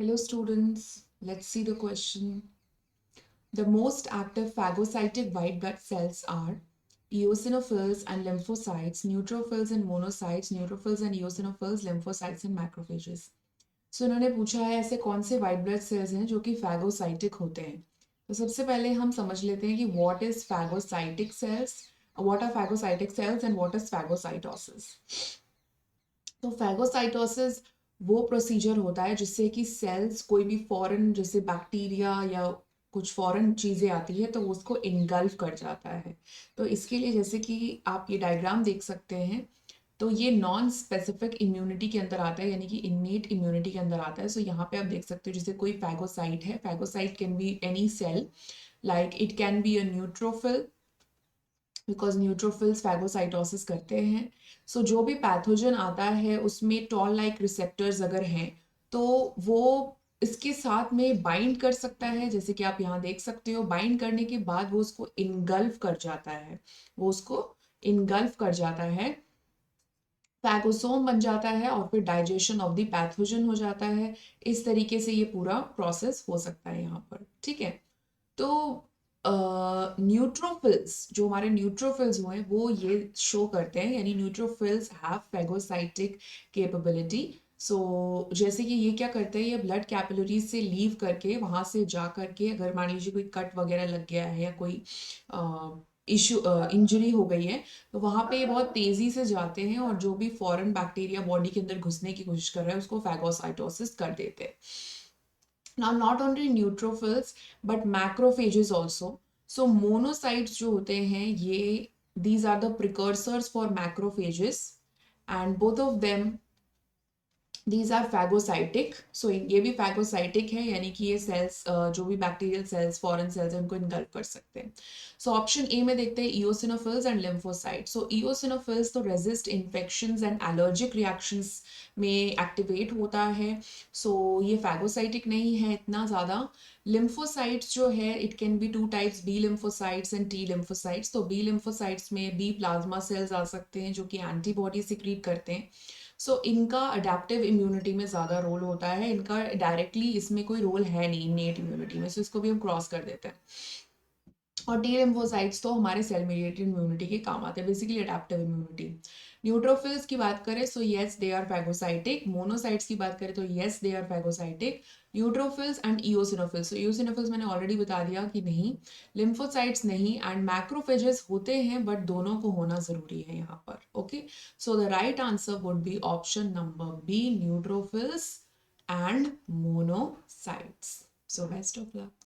Hello students, let's see the question. The most active phagocytic white blood cells are eosinophils and lymphocytes, neutrophils and monocytes, neutrophils and eosinophils, lymphocytes and macrophages. So इन्होंने पूछा है ऐसे कौन से white blood cells हैं जो कि phagocytic होते हैं. तो सबसे पहले हम समझ लेते हैं कि what is phagocytic cells, what are phagocytic cells and what is phagocytosis. तो फैगोसाइटोसिस वो प्रोसीजर होता है जिससे कि सेल्स कोई भी फॉरेन जैसे बैक्टीरिया या कुछ फॉरेन चीज़ें आती है तो उसको इनगल्फ कर जाता है. तो इसके लिए जैसे कि आप ये डायग्राम देख सकते हैं तो ये नॉन स्पेसिफिक इम्यूनिटी के अंदर आता है यानी कि इननेट इम्यूनिटी के अंदर आता है. सो यहाँ पे आप देख सकते हो जैसे कोई फैगोसाइट है. Phagocyte can be any cell, like it can be a neutrophil because neutrophils phagocytosis करते हैं. सो जो भी पैथोजन आता है उसमें टॉल लाइक रिसेप्टर्स अगर हैं तो वो इसके साथ में बाइंड कर सकता है. जैसे कि आप यहाँ देख सकते हो बाइंड करने के बाद वो उसको इनगल्फ कर जाता है, वो उसको इनगल्फ कर जाता है, फैगोसोम बन जाता है और फिर डाइजेशन ऑफ द पैथोजन हो जाता है. इस तरीके से ये पूरा प्रोसेस हो सकता है यहाँ पर. ठीक है. तो न्यूट्रोफिल्स जो हमारे न्यूट्रोफिल्स हुए वो ये शो करते हैं यानी न्यूट्रोफिल्स हैव फैगोसाइटिक कैपेबिलिटी. सो जैसे कि ये क्या करते हैं, ये ब्लड कैपिलरीज से लीव करके वहां से जा करके अगर मान लीजिए कोई कट वगैरह लग गया है या कोई इशू इंजरी हो गई है तो वहां पे ये बहुत तेजी से जाते हैं और जो भी फॉरेन बैक्टीरिया बॉडी के अंदर घुसने की कोशिश कर रहा है उसको फैगोसाइटोसिस कर देते हैं. Now, not only neutrophils but macrophages also. So monocytes जो होते हैं ये these are the precursors for macrophages and both of them these are phagocytic. So ये भी phagocytic है यानी कि ये cells जो भी bacterial cells foreign cells हैं उनको engulf कर सकते हैं. So option A में देखते हैं eosinophils and lymphocytes. So eosinophils तो resist infections and allergic reactions में activate होता है. So ये phagocytic नहीं है इतना ज़्यादा. lymphocytes जो है it can be two types, B lymphocytes and T lymphocytes. तो B lymphocytes में B plasma cells आ सकते हैं जो कि antibody secrete करते हैं. सो इनका अडेप्टिव इम्यूनिटी में ज़्यादा रोल होता है, इनका डायरेक्टली इसमें कोई रोल है नहीं इनेट इम्यूनिटी में. सो इसको भी हम क्रॉस कर देते हैं. और टी लिम्फोसाइट्स तो हमारे सेल मेडिएटेड इम्यूनिटी के काम आते हैं, बेसिकली अडेप्टिव इम्यूनिटी. न्यूट्रोफिल्स की बात करें so yes they are phagocytic. Monocytes की बात करें तो yes they are phagocytic. Neutrophils and eosinophils, तो इओसिनोफिल्स मैंने ऑलरेडी बता दिया कि नहीं. लिम्फोसाइट्स नहीं एंड मैक्रोफेजेस होते हैं बट दोनों को होना जरूरी है यहाँ पर. Okay, so the right answer would be option number B, neutrophils and monocytes. So best of luck.